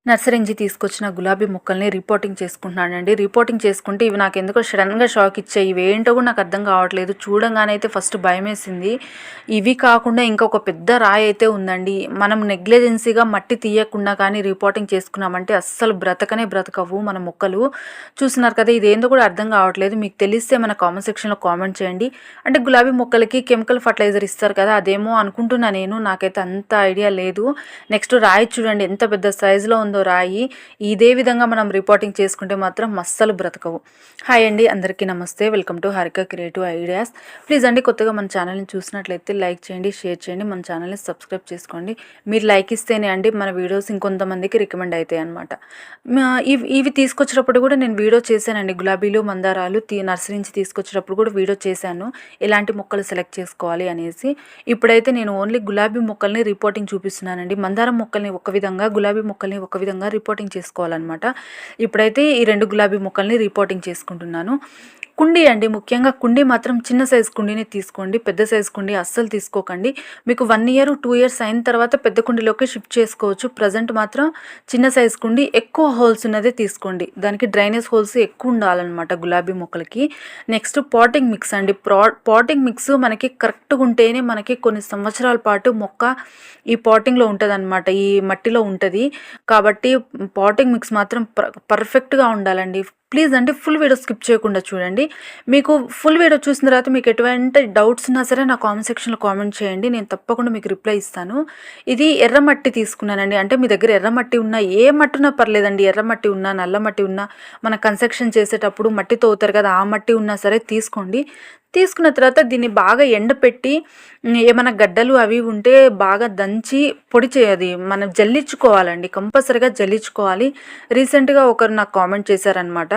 Nursery నుంచి తీసుకొచ్చిన గులాబీ మొక్కల్ని రిపోర్టింగ్ చేసుకుంటున్నానండి. రిపోర్టింగ్ చేసుకుంటే ఇవి నాకెందుకో సడన్‌గా షాక్ ఇచ్చాయి. ఇవేంటో కూడా నాకు అర్థం కావట్లేదు. చూడంగానే అయితే ఫస్ట్ భయమేసింది. ఇవి కాకుండా ఇంకొక పెద్ద రాయి అయితే ఉందండి. మనం నెగ్లిజెన్సీగా మట్టి తీయకుండా కానీ రిపోర్టింగ్ చేసుకున్నామంటే అస్సలు బ్రతకనే బ్రతకవు మన మొక్కలు. చూస్తున్నారు కదా! ఇదేందో కూడా అర్థం కావట్లేదు. మీకు తెలిస్తే మన కామెంట్ సెక్షన్‌లో కామెంట్ చేయండి. అంటే గులాబీ మొక్కలకి కెమికల్ ఫర్టిలైజర్ ఇస్తారు కదా! అదేమో అనుకుంటున్నా నేను. నాకైతే అంత ఐడియా లేదు. నెక్స్ట్ రాయి చూడండి ఎంత పెద్ద సైజులో ఉందో రాయి. ఇదే విధంగా మనం రిపోర్టింగ్ చేసుకుంటే మాత్రం అస్సలు బ్రతకవు. హాయ్ అండి, అందరికీ నమస్తే. Welcome to Harika creative ideas. Please అండి, కొత్తగా మన ఛానల్ని చూసినట్లయితే లైక్ చేయండి, షేర్ చేయండి, మన ఛానల్ని సబ్స్క్రైబ్ చేసుకోండి. మీరు లైక్ ఇస్తేనే అండి మన వీడియోస్ ఇంకొంతమందికి రికమెండ్ అవుతాయి అనమాట. ఇవి తీసుకొచ్చినప్పుడు కూడా నేను వీడియో చేశానండి. గులాబీలు, మందారాలు నర్సరీ నుంచి తీసుకొచ్చినప్పుడు కూడా వీడియో చేశాను, ఎలాంటి మొక్కలు సెలెక్ట్ చేసుకోవాలి అనేసి. ఇప్పుడైతే నేను ఓన్లీ గులాబీ మొక్కల్ని రిపోర్టింగ్ చూపిస్తున్నానండి. మందారం మొక్కల్ని ఒక విధంగా, గులాబీ మొక్కల్ని ఒక విధంగా రిపోర్టింగ్ చేసుకోవాలన్నమాట. ఇప్పుడైతే ఈ 2 గులాబీ మొక్కల్ని రిపోర్టింగ్ చేసుకుంటున్నాను. కుండీ అండి, ముఖ్యంగా కుండీ మాత్రం చిన్న సైజు కుండీని తీసుకోండి. పెద్ద సైజు కుండీ అస్సలు తీసుకోకండి. మీకు 1 ఇయర్ 2 ఇయర్స్ అయిన తర్వాత పెద్ద కుండీలోకి షిఫ్ట్ చేసుకోవచ్చు. ప్రజెంట్ మాత్రం చిన్న సైజు కుండీ, ఎక్కువ హోల్స్ ఉన్నదే తీసుకోండి. దానికి డ్రైనేజ్ హోల్స్ ఎక్కువ ఉండాలన్నమాట గులాబీ మొక్కలకి. నెక్స్ట్ పాటింగ్ మిక్స్ అండి. పాటింగ్ మిక్స్ మనకి కరెక్ట్గా ఉంటేనే మనకి కొన్ని సంవత్సరాల పాటు మొక్క ఈ పాటింగ్లో ఉంటుంది అనమాట, ఈ మట్టిలో ఉంటుంది. కాబట్టి పాటింగ్ మిక్స్ మాత్రం పర్ఫెక్ట్గా ఉండాలండి. ప్లీజ్ అండి, ఫుల్ వీడియో స్కిప్ చేయకుండా చూడండి. మీకు ఫుల్ వీడియో చూసిన తర్వాత మీకు ఎటువంటి డౌట్స్ ఉన్నా సరే నా కామెంట్ సెక్షన్లో కామెంట్ చేయండి, నేను తప్పకుండా మీకు రిప్లై ఇస్తాను. ఇది ఎర్రమట్టి తీసుకున్నానండి. అంటే మీ దగ్గర ఎర్రమట్టి ఉన్నా, ఏ మట్టి ఉన్నా పర్లేదండి. ఎర్రమట్టి ఉన్నా, నల్ల మట్టి ఉన్నా, మన కన్స్ట్రక్షన్ చేసేటప్పుడు మట్టి తవ్వుతారు కదా, ఆ మట్టి ఉన్నా సరే తీసుకోండి. తీసుకున్న తర్వాత దీన్ని బాగా ఎండపెట్టి, ఏమైనా గడ్డలు అవి ఉంటే బాగా దంచి పొడి చేయది మనం జల్లించుకోవాలండి. కంపల్సరీగా జల్లించుకోవాలి. రీసెంట్గా ఒకరు నాకు కామెంట్ చేశారనమాట,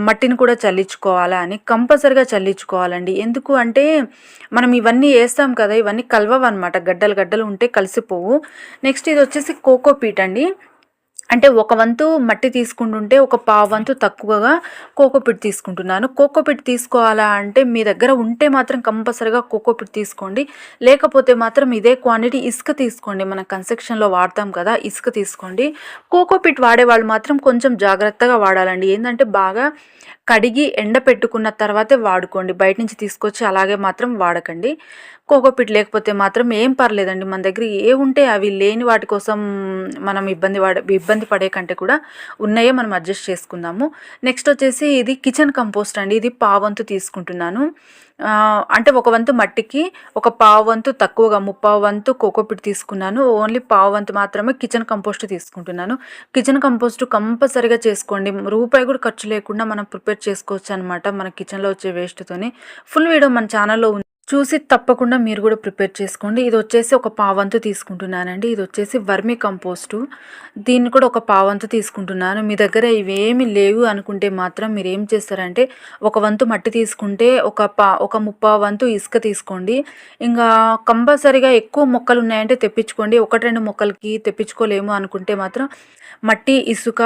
మట్టిని కూడా చల్లించుకోవాలా అని. కంపల్సరీగా చల్లించుకోవాలండి. ఎందుకు అంటే మనం ఇవన్నీ వేస్తాం కదా, ఇవన్నీ కలవవు అనమాట, గడ్డలు గడ్డలు ఉంటే కలిసిపోవు. నెక్స్ట్ ఇది వచ్చేసి కోకోపీట్ అండి. అంటే ఒక వంతు మట్టి తీసుకుంటుంటే ఒక పావు వంతు తక్కువగా కోకోపిట్ తీసుకుంటున్నాను. కోకోపిట్ తీసుకోవాలా అంటే మీ దగ్గర ఉంటే మాత్రం కంపల్సరీగా కోకోపిట్ తీసుకోండి. లేకపోతే మాత్రం ఇదే క్వాంటిటీ ఇసుక తీసుకోండి. మన కన్స్ట్రక్షన్లో వాడతాం కదా, ఇసుక తీసుకోండి. కోకోపిట్ వాడే వాళ్ళు మాత్రం కొంచెం జాగ్రత్తగా వాడాలండి. ఏంటంటే బాగా కడిగి ఎండ పెట్టుకున్న తర్వాతే వాడుకోండి. బయట నుంచి తీసుకొచ్చి అలాగే మాత్రం వాడకండి. కోకోపిట్ లేకపోతే మాత్రం ఏం పర్లేదండి. మన దగ్గర ఏ ఉంటే అవి లేని వాటి కోసం మనం ఇబ్బంది పడే కంటే కూడా ఉన్నాయే మనం అడ్జస్ట్ చేసుకుందాము. నెక్స్ట్ వచ్చేసి ఇది కిచెన్ కంపోస్ట్ అండి. ఇది పావంతు తీసుకుంటున్నాను. అంటే ఒక వంతు మట్టికి ఒక పావు వంతు తక్కువగా, ముప్పావు వంతు కోకోపిట్ తీసుకున్నాను. ఓన్లీ పావు వంతు మాత్రమే కిచెన్ కంపోస్ట్ తీసుకుంటున్నాను. కిచెన్ కంపోస్ట్ కంపల్సరీగా చేసుకోండి. రూపాయి కూడా ఖర్చు లేకుండా మనం ప్రిపేర్ చేసుకోవచ్చు అనమాట, మన కిచెన్లో వచ్చే వేస్ట్తోనే. ఫుల్ వీడియో మన ఛానల్లో చూసి తప్పకుండా మీరు కూడా ప్రిపేర్ చేసుకోండి. ఇది వచ్చేసి ఒక పావంతు తీసుకుంటున్నానండి. ఇది వచ్చేసి వర్మీ కంపోస్టు. దీన్ని కూడా ఒక పావంతు తీసుకుంటున్నాను. మీ దగ్గర ఇవేమి లేవు అనుకుంటే మాత్రం మీరు ఏం చేస్తారంటే, ఒక వంతు మట్టి తీసుకుంటే ఒక ముప్పావు వంతు ఇసుక తీసుకోండి. ఇంకా కంపల్సరీగా ఎక్కువ మొక్కలు ఉన్నాయంటే తెప్పించుకోండి. 1-2 మొక్కలకి తెప్పించుకోలేము అనుకుంటే మాత్రం మట్టి, ఇసుక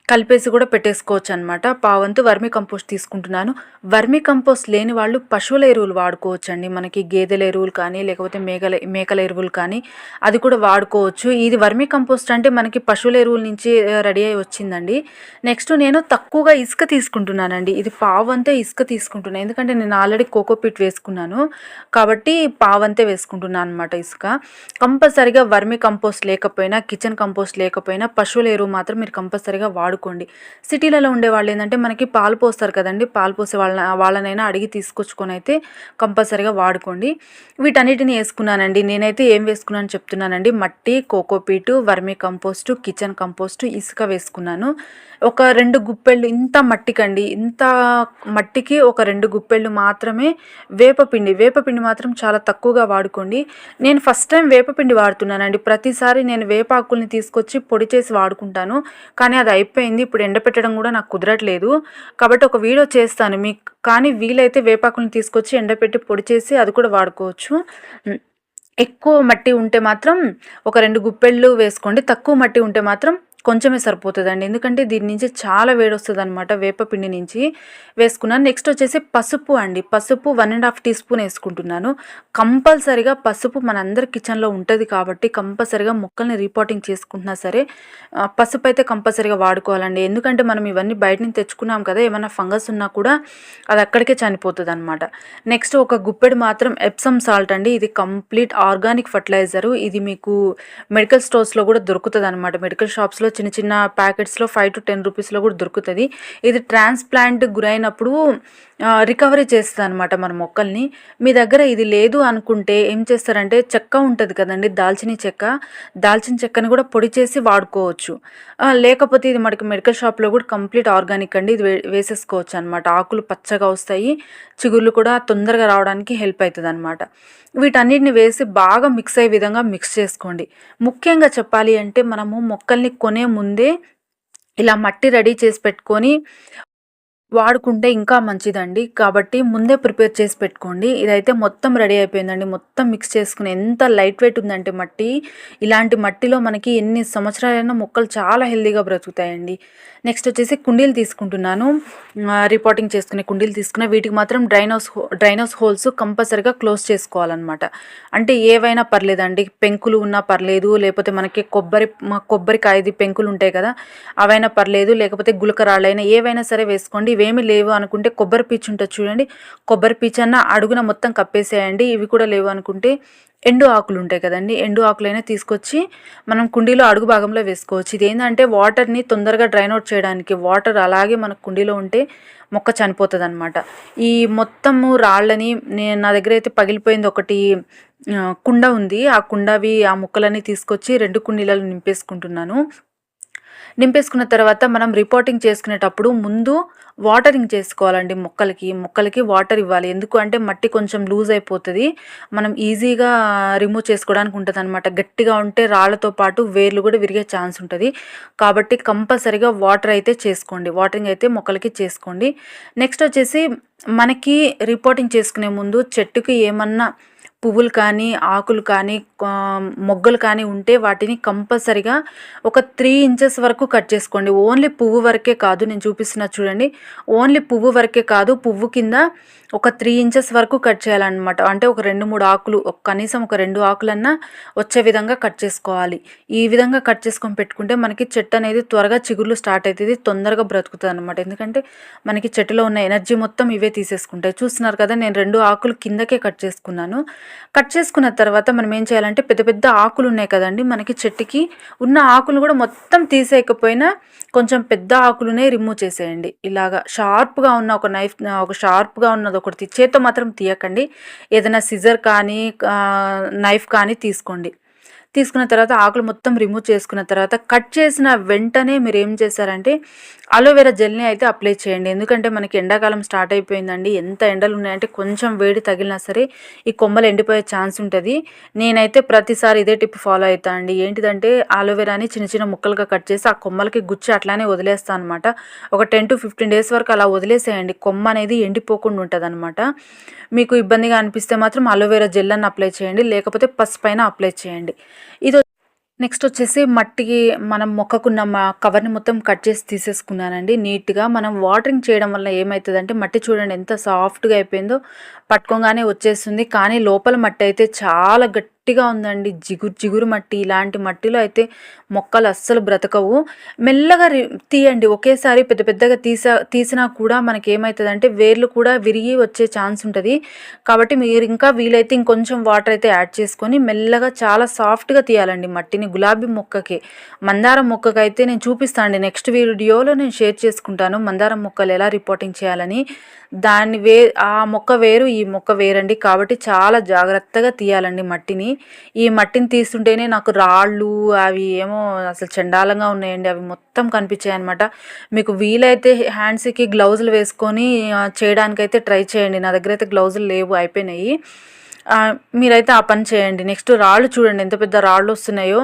కలిపేసి కూడా పెట్టేసుకోవచ్చు అనమాట. పావంతు వర్మీ కంపోస్ట్ తీసుకుంటున్నాను. వర్మీ కంపోస్ట్ లేని వాళ్ళు పశువుల ఎరువులు వాడుకోవచ్చండి. మనకి గేదెల ఎరువులు కానీ, లేకపోతే మేకల ఎరువులు కానీ అది కూడా వాడుకోవచ్చు. ఇది వర్మీ కంపోస్ట్ అంటే మనకి పశువుల ఎరువుల నుంచి రెడీ అయ్యి వచ్చిందండి. నెక్స్ట్ నేను తక్కువగా ఇసుక తీసుకుంటున్నానండి. ఇది పావంతే ఇసుక తీసుకుంటున్నాను, ఎందుకంటే నేను ఆల్రెడీ కోకోపిట్ వేసుకున్నాను కాబట్టి పావంతే వేసుకుంటున్నాను అనమాట ఇసుక. కంపల్సరీగా వర్మీ కంపోస్ట్ లేకపోయినా, కిచెన్ కంపోస్ట్ లేకపోయినా పశువుల ఎరువు మాత్రం మీరు కంపల్సరీగా వాడుకోండి. సిటీలలో ఉండే వాళ్ళు ఏంటంటే మనకి పాలు పోస్తారు కదండి, పాలు పోసే వాళ్ళనైనా అడిగి తీసుకొచ్చుకొని అయితే కంపల్సరీగా వాడుకోండి. వీటన్నిటిని వేసుకున్నానండి. నేనైతే ఏం వేసుకున్నాను చెప్తున్నానండి. మట్టి, cocopeat, vermi compost, kitchen compost, ఇసుక వేసుకున్నాను. ఒక 2 గుప్పెళ్ళు, ఇంత మట్టికండి, ఇంత మట్టికి ఒక 2 గుప్పెళ్ళు మాత్రమే వేపపిండి మాత్రం చాలా తక్కువగా వాడుకోండి. నేను ఫస్ట్ టైం వేపపిండి వాడుతున్నానండి. ప్రతిసారి నేను వేపాకుల్ని తీసుకొచ్చి పొడి చేసి వాడుకుంటాను, కానీ అది అయిపోయింది. ఇప్పుడు ఎండపెట్టడం కూడా నాకు కుదరట్లేదు, కాబట్టి ఒక వీడియో చేస్తాను మీకు. కానీ వీలైతే వేపాకుల్ని తీసుకొచ్చి ఎండపెట్టి పొడి చేసి అది కూడా వాడుకోవచ్చు. ఎక్కువ మట్టి ఉంటే మాత్రం ఒక 2 గుప్పెళ్ళు వేసుకోండి. తక్కువ మట్టి ఉంటే మాత్రం కొంచెమే సరిపోతుందండి, ఎందుకంటే దీని నుంచి చాలా వేడొస్తుంది అనమాట వేపపిండి నుంచి వేసుకున్నాను. నెక్స్ట్ వచ్చేసి పసుపు అండి, పసుపు 1.5 టీ స్పూన్ వేసుకుంటున్నాను. కంపల్సరిగా పసుపు మనందరి కిచెన్లో ఉంటుంది కాబట్టి కంపల్సరిగా మొక్కల్ని రీపాటింగ్ చేసుకుంటున్నా సరే పసుపు అయితే కంపల్సరిగా వాడుకోవాలండి. ఎందుకంటే మనం ఇవన్నీ బయట నుంచి తెచ్చుకున్నాం కదా, ఏమైనా ఫంగస్ ఉన్నా కూడా అది అక్కడికే చనిపోతుంది అనమాట. నెక్స్ట్ ఒక గుప్పెడు మాత్రం ఎప్సమ్ సాల్ట్ అండి, ఇది కంప్లీట్ ఆర్గానిక్ ఫర్టిలైజరు. ఇది మీకు మెడికల్ స్టోర్స్లో కూడా దొరుకుతుంది అనమాట. మెడికల్ షాప్స్లో చిన్న చిన్న ప్యాకెట్స్లో 5 to 10 రూపీస్లో కూడా దొరుకుతుంది. ఇది ట్రాన్స్ప్లాంట్ గురైనప్పుడు రికవరీ చేస్తుంది అనమాట మన మొక్కల్ని. మీ దగ్గర ఇది లేదు అనుకుంటే ఏం చేస్తారంటే చెక్క ఉంటుంది కదండి, దాల్చిన చెక్కని కూడా పొడి చేసి వాడుకోవచ్చు. లేకపోతే ఇది మనకి మెడికల్ షాప్లో కూడా కంప్లీట్ ఆర్గానిక్ అండి, ఇది వేసేసుకోవచ్చు అనమాట. ఆకులు పచ్చగా వస్తాయి, చిగుర్లు కూడా తొందరగా రావడానికి హెల్ప్ అవుతుంది అనమాట. వీటన్నిటిని వేసి బాగా మిక్స్ అయ్యే విధంగా మిక్స్ చేసుకోండి. ముఖ్యంగా చెప్పాలి అంటే మనము మొక్కల్ని కొనే ముందే ఇలా మట్టి రెడీ చేసి పెట్టుకొని వాడుకుంటే ఇంకా మంచిదండి. కాబట్టి ముందే ప్రిపేర్ చేసి పెట్టుకోండి. ఇదైతే మొత్తం రెడీ అయిపోయిందండి, మొత్తం మిక్స్ చేసుకుని ఎంత లైట్ వెయిట్ ఉందంటే మట్టి, ఇలాంటి మట్టిలో మనకి ఎన్ని సంవత్సరాలైనా మొక్కలు చాలా హెల్తీగా బ్రతుకుతాయండి. నెక్స్ట్ వచ్చేసి కుండీలు తీసుకుంటున్నాను, రిపోర్టింగ్ చేసుకునే కుండీలు తీసుకున్న వీటికి మాత్రం డ్రైనోస్ హోల్స్ కంపల్సరీగా క్లోజ్ చేసుకోవాలన్నమాట. అంటే ఏవైనా పర్లేదండి, పెంకులు ఉన్నా పర్లేదు, లేకపోతే మనకి కొబ్బరికాయది పెంకులు ఉంటాయి కదా అవైనా పర్లేదు, లేకపోతే గులకరాళ్ళైనా ఏవైనా సరే వేసుకోండి. ఇవేమి లేవు అనుకుంటే కొబ్బరి పీచు ఉంటుంది చూడండి, కొబ్బరి పీచు అన్న అడుగున మొత్తం కప్పేసేయండి. ఇవి కూడా లేవు అనుకుంటే ఎండు ఆకులు ఉంటాయి కదండి, ఎండు ఆకులైనా తీసుకొచ్చి మనం కుండీలో అడుగు భాగంలో వేసుకోవచ్చు. ఇది ఏంటంటే వాటర్ని తొందరగా డ్రైన్ అవుట్ చేయడానికి. వాటర్ అలాగే మన కుండీలో ఉంటే మొక్క చనిపోతుంది అనమాట. ఈ మొత్తము రాళ్ళని నా దగ్గర అయితే పగిలిపోయింది ఒకటి కుండ ఉంది, ఆ కుండవి ఆ ముక్కలన్నీ తీసుకొచ్చి 2 కుండీలలో నింపేసుకున్న తర్వాత మనం రిపోర్టింగ్ చేసుకునేటప్పుడు ముందు వాటరింగ్ చేసుకోవాలండి. మొక్కలకి వాటర్ ఇవ్వాలి. ఎందుకు అంటే మట్టి కొంచెం లూజ్ అయిపోతుంది, మనం ఈజీగా రిమూవ్ చేసుకోవడానికి ఉంటుంది అనమాట. గట్టిగా ఉంటే రాళ్లతో పాటు వేర్లు కూడా విరిగే ఛాన్స్ ఉంటుంది. కాబట్టి కంపల్సరీగా వాటరింగ్ అయితే మొక్కలకి చేసుకోండి. నెక్స్ట్ వచ్చేసి మనకి రిపోర్టింగ్ చేసుకునే ముందు చెట్టుకి ఏమన్నా పువ్వులు కానీ ఆకులు కానీ మొగ్గలు కానీ ఉంటే వాటిని కంపల్సరిగా ఒక 3 ఇంచెస్ వరకు కట్ చేసుకోండి. ఓన్లీ పువ్వు వరకే కాదు, నేను చూపిస్తున్నా చూడండి, ఓన్లీ పువ్వు వరకే కాదు, పువ్వు కింద ఒక 3 ఇంచెస్ వరకు కట్ చేయాలన్నమాట. అంటే ఒక 2-3 ఆకులు, కనీసం ఒక 2 ఆకులన్నా వచ్చే విధంగా కట్ చేసుకోవాలి. ఈ విధంగా కట్ చేసుకొని పెట్టుకుంటే మనకి చెట్టు అనేది త్వరగా చిగుర్లు స్టార్ట్ అవుతుంది, తొందరగా బ్రతుకుతుంది అనమాట. ఎందుకంటే మనకి చెట్టులో ఉన్న ఎనర్జీ మొత్తం ఇవే తీసేసుకుంటాయి. చూస్తున్నారు కదా, నేను 2 ఆకులు కిందకే కట్ చేసుకున్నాను. కట్ చేసుకున్న తర్వాత మనం ఏం చేయాలంటే పెద్ద పెద్ద ఆకులు ఉన్నాయి కదండి మనకి చెట్టుకి, ఉన్న ఆకులు కూడా మొత్తం తీసేయకపోయినా కొంచెం పెద్ద ఆకులునే రిమూవ్ చేసేయండి. ఇలాగా షార్ప్గా ఉన్న ఒక షార్ప్గా ఉన్నది ఒకటి చేత్తో మాత్రం తీయకండి, ఏదైనా సిజర్ కానీ నైఫ్ కానీ తీసుకోండి. తీసుకున్న తర్వాత ఆకులు మొత్తం రిమూవ్ చేసుకున్న తర్వాత కట్ చేసిన వెంటనే మీరు ఏం చేశారంటే అలోవెరా జెల్ని అయితే అప్లై చేయండి. ఎందుకంటే మనకి ఎండాకాలం స్టార్ట్ అయిపోయిందండి, ఎంత ఎండలు ఉన్నాయంటే కొంచెం వేడి తగిలినా సరే ఈ కొమ్మలు ఎండిపోయే ఛాన్స్ ఉంటుంది. నేనైతే ప్రతిసారి ఇదే టిప్ ఫాలో అవుతా అండి. ఏంటిదంటే అలోవెరాని చిన్న చిన్న ముక్కలుగా కట్ చేసి ఆ కొమ్మలకి గుచ్చి అట్లానే వదిలేస్తాను అనమాట. ఒక 10 to 15 డేస్ వరకు అలా వదిలేసేయండి, కొమ్మ అనేది ఎండిపోకుండా ఉంటుంది అనమాట. మీకు ఇబ్బందిగా అనిపిస్తే మాత్రం అలోవెరా జెల్ అని అప్లై చేయండి, లేకపోతే పసుపైన అప్లై చేయండి. ఇది నెక్స్ట్ వచ్చేసి మట్టికి మనం మొక్కకున్న కవర్ని మొత్తం కట్ చేసి తీసేసుకున్నానండి నీట్గా. మనం వాటరింగ్ చేయడం వల్ల ఏమవుతుందంటే మట్టి చూడండి ఎంత సాఫ్ట్గా అయిపోయిందో, పట్టుకోగానే వచ్చేస్తుంది. కానీ లోపల మట్టి అయితే చాలా గట్టిగా ఉందండి, జిగురు మట్టి. ఇలాంటి మట్టిలో అయితే మొక్కలు అస్సలు బ్రతకవు. మెల్లగా తీయండి, ఒకేసారి పెద్ద పెద్దగా తీసినా కూడా మనకి ఏమవుతుందంటే వేర్లు కూడా విరిగి వచ్చే ఛాన్స్ ఉంటుంది. కాబట్టి మీరు ఇంకా వీలైతే ఇంకొంచెం వాటర్ అయితే యాడ్ చేసుకొని మెల్లగా చాలా సాఫ్ట్గా తీయాలండి మట్టిని. గులాబీ మొక్కకి, మందారం మొక్కకి అయితే నేను చూపిస్తాను అండి, నెక్స్ట్ వీడియోలో నేను షేర్ చేసుకుంటాను మందారం మొక్కలు ఎలా రిపోర్టింగ్ చేయాలని. ఆ మొక్క వేరు ఈ మొక్క వేరండి, కాబట్టి చాలా జాగ్రత్తగా తీయాలండి మట్టిని. ఈ మట్టిని తీస్తుంటేనే నాకు రాళ్ళు అవి ఏమో అసలు చండాలంగా ఉన్నాయండి, అవి మొత్తం కనిపించాయి అనమాట. మీకు వీలైతే హ్యాండ్స్కి గ్లౌజులు వేసుకొని చేయడానికైతే ట్రై చేయండి. నా దగ్గర అయితే గ్లౌజులు లేవు, అయిపోయినాయి. మీరైతే ఆ పని చేయండి. నెక్స్ట్ రాళ్ళు చూడండి ఎంత పెద్ద రాళ్ళు వస్తున్నాయో.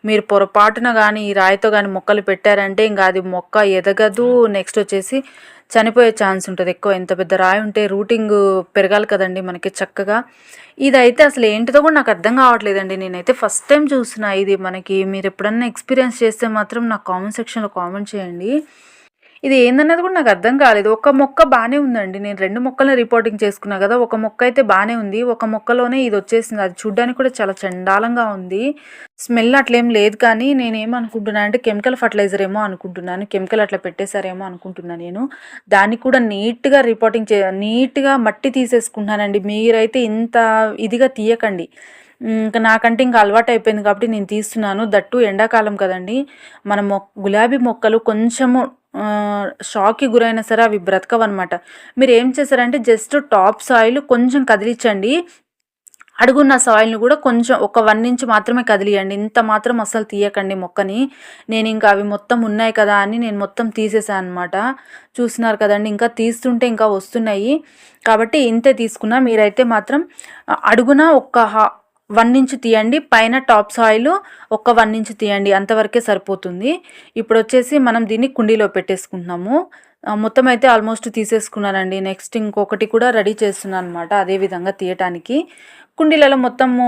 మీరు పొరపాటున కానీ ఈ రాయితో కానీ మొక్కలు పెట్టారంటే ఇంకా అది మొక్క ఎదగదు. నెక్స్ట్ వచ్చేసి చనిపోయే ఛాన్స్ ఉంటుంది ఎక్కువ. ఎంత పెద్ద రాయి ఉంటే రూటింగ్ పెరగాలి కదండి మనకి చక్కగా. ఇదైతే అసలు ఏంటిదో కూడా నాకు అర్థం కావట్లేదండి. నేనైతే ఫస్ట్ టైం చూస్తున్నా ఇది. మీరు ఎప్పుడన్నా ఎక్స్పీరియన్స్ చేస్తే మాత్రం నాకు కామెంట్ సెక్షన్లో కామెంట్ చేయండి. ఇది ఏందన్నది కూడా నాకు అర్థం కాలేదు. ఒక మొక్క బాగానే ఉందండి. నేను 2 మొక్కలను రిపోర్టింగ్ చేసుకున్నా కదా. ఒక మొక్క అయితే బాగానే ఉంది. ఒక మొక్కలోనే ఇది వచ్చేసింది. అది చూడ్డానికి కూడా చాలా చండాలంగా ఉంది. స్మెల్ అట్లేం లేదు. కానీ నేనేమనుకుంటున్నా అంటే కెమికల్ ఫర్టిలైజర్ ఏమో అనుకుంటున్నాను. కెమికల్ అట్లా పెట్టేశారేమో అనుకుంటున్నా నేను. దాన్ని కూడా నీట్గా మట్టి తీసేసుకుంటున్నానండి. మీరైతే ఇంత ఇదిగా తీయకండి. ఇంకా నాకంటే ఇంకా అలవాటు అయిపోయింది కాబట్టి నేను తీస్తున్నాను. దట్టు ఎండాకాలం కదండి. మన గులాబీ మొక్కలు కొంచెము షాక్‌కి గురైనా సరే అవి బ్రతకవన్నమాట. మీరు ఏం చేశారంటే జస్ట్ టాప్ సాయిల్ కొంచెం కదిలించండి. అడుగున్న సాయిల్‌ని కూడా కొంచెం ఒక 1 ఇంచ్ మాత్రమే కదిలియండి. ఇంత మాత్రం అస్సలు తీయకండి మొక్కని. నేను ఇంకా అవి మొత్తం ఉన్నాయి కదా అని నేను మొత్తం తీసేసాను అనమాట. చూస్తున్నారు కదండి. ఇంకా తీస్తుంటే ఇంకా వస్తున్నాయి. కాబట్టి ఇంతే తీసుకున్నా. మీరైతే మాత్రం అడుగున 1 ఇంచ్ తీయండి. పైన టాప్ సాయిల్ ఒక 1 ఇంచ్ తీయండి. అంతవరకే సరిపోతుంది. ఇప్పుడు వచ్చేసి మనం దీన్ని కుండీలో పెట్టేసుకుంటున్నాము. మొత్తం అయితే ఆల్మోస్ట్ తీసేసుకున్నానండి. నెక్స్ట్ ఇంకొకటి కూడా రెడీ చేస్తున్నాను అనమాట. అదే విధంగా తీయటానికి కుండీలలో మొత్తము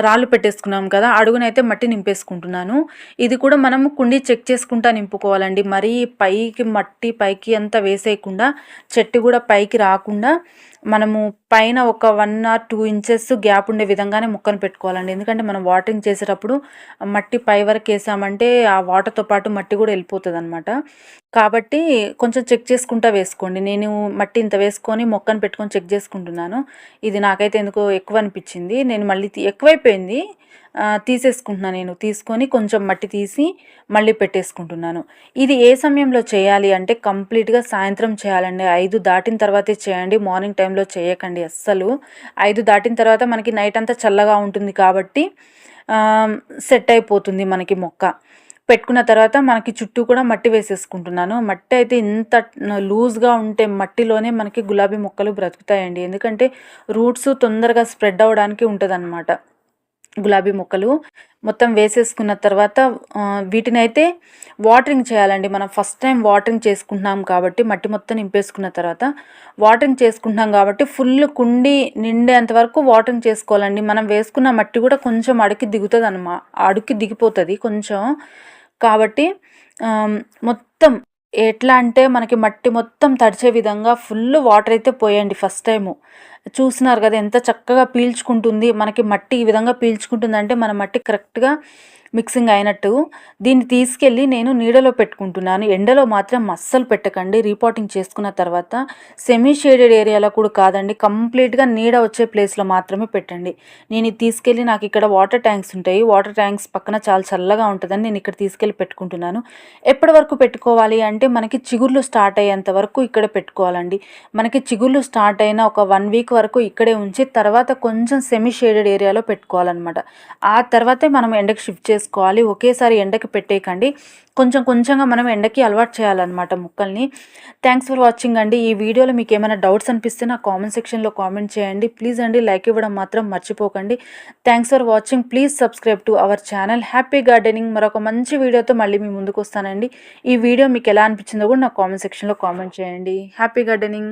రాళ్ళు పెట్టేసుకున్నాం కదా. అడుగునైతే మట్టి నింపేసుకుంటున్నాను. ఇది కూడా మనము కుండీ చెక్ చేసుకుంటా నింపుకోవాలండి. మరీ పైకి మట్టి పైకి అంతా వేసేయకుండా, చెట్టు కూడా పైకి రాకుండా మనము పైన ఒక 1 or 2 ఇంచెస్ గ్యాప్ ఉండే విధంగానే మొక్కను పెట్టుకోవాలండి. ఎందుకంటే మనం వాటరింగ్ చేసేటప్పుడు మట్టి పై వరకు వేసామంటే ఆ వాటర్తో పాటు మట్టి కూడా వెళ్ళిపోతుంది అనమాట. కాబట్టి కొంచెం చెక్ చేసుకుంటా వేసుకోండి. నేను మట్టి ఇంత వేసుకొని మొక్కను పెట్టుకొని చెక్ చేసుకుంటున్నాను. ఇది నాకైతే ఎందుకో ఎక్కువ అనిపించింది. నేను మళ్ళీ ఎక్కువైపోయింది. తీసేసుకుంటున్నాను. నేను తీసుకొని కొంచెం మట్టి తీసి మళ్ళీ పెట్టేసుకుంటున్నాను. ఇది ఏ సమయంలో చేయాలి అంటే కంప్లీట్గా సాయంత్రం చేయాలండి. 5 దాటిన తర్వాతే చేయండి. మార్నింగ్ టైంలో చేయకండి అస్సలు. 5 దాటిన తర్వాత మనకి నైట్ అంతా చల్లగా ఉంటుంది కాబట్టి సెట్ అయిపోతుంది మనకి మొక్క. పెట్టుకున్న తర్వాత మనకి చుట్టూ కూడా మట్టి వేసేసుకుంటున్నాను. మట్టి అయితే ఇంత లూజ్గా ఉంటే మట్టిలోనే మనకి గులాబీ మొక్కలు బ్రతుకుతాయండి. ఎందుకంటే రూట్స్ తొందరగా స్ప్రెడ్ అవ్వడానికి ఉంటుందన్నమాట. గులాబీ మొక్కలు మొత్తం వేసేసుకున్న తర్వాత వీటినైతే వాటరింగ్ చేయాలండి. మనం ఫస్ట్ టైం వాటరింగ్ చేసుకుంటున్నాం కాబట్టి మట్టి మొత్తం నింపేసుకున్న తర్వాత వాటరింగ్ చేసుకుంటున్నాం కాబట్టి ఫుల్ కుండీ నిండేంత వరకు వాటరింగ్ చేసుకోవాలండి. మనం వేసుకున్న మట్టి కూడా కొంచెం అడుక్కి దిగిపోతుంది కొంచెం. కాబట్టి మొత్తం ఎట్లా అంటే మనకి మట్టి మొత్తం తడిచే విధంగా ఫుల్ వాటర్ అయితే పోయండి ఫస్ట్ టైము. చూస్తున్నారు కదా ఎంత చక్కగా పీల్చుకుంటుంది. మనకి మట్టి ఈ విధంగా పీల్చుకుంటుందంటే మన మట్టి కరెక్ట్గా మిక్సింగ్ అయినట్టు. దీన్ని తీసుకెళ్ళి నేను నీడలో పెట్టుకుంటున్నాను. ఎండలో మాత్రం అస్సలు పెట్టకండి. రీపాటింగ్ చేసుకున్న తర్వాత సెమీ షేడెడ్ ఏరియాలో కూడా కాదండి, కంప్లీట్గా నీడ వచ్చే ప్లేస్లో మాత్రమే పెట్టండి. నేను ఇది తీసుకెళ్ళి నాకు ఇక్కడ వాటర్ ట్యాంక్స్ ఉంటాయి. వాటర్ ట్యాంక్స్ పక్కన చాలా చల్లగా ఉంటుందని నేను ఇక్కడ తీసుకెళ్ళి పెట్టుకుంటున్నాను. ఎప్పటి వరకు పెట్టుకోవాలి అంటే మనకి చిగుర్లు స్టార్ట్ అయ్యేంత వరకు ఇక్కడ పెట్టుకోవాలండి. మనకి చిగుర్లు స్టార్ట్ అయిన ఒక 1 వీక్ వరకు ఇక్కడే ఉంచి తర్వాత కొంచెం సెమీ షేడెడ్ ఏరియాలో పెట్టుకోవాలన్నమాట. ఆ తర్వాతే మనం ఎండకి షిఫ్ట్ చేసుకోవాలి. ఒకేసారి ఎండకి పెట్టేయకండి. కొంచెం కొంచెంగా మనం ఎండకి అలవాటు చేయాలన్నమాట మొక్కల్ని. థ్యాంక్స్ ఫర్ వాచింగ్ అండి. ఈ వీడియోలో మీకు ఏమైనా డౌట్స్ అనిపిస్తే నా కామెంట్ సెక్షన్లో కామెంట్ చేయండి. ప్లీజ్ అండి లైక్ ఇవ్వడం మాత్రం మర్చిపోకండి. Thanks for watching. Please subscribe to our channel happy gardening. మరొక మంచి వీడియోతో మళ్ళీ మీ ముందుకు వస్తానండి. ఈ వీడియో మీకు ఎలా అనిపించిందో కూడా నా కామెంట్ సెక్షన్లో కామెంట్ చేయండి. Happy gardening.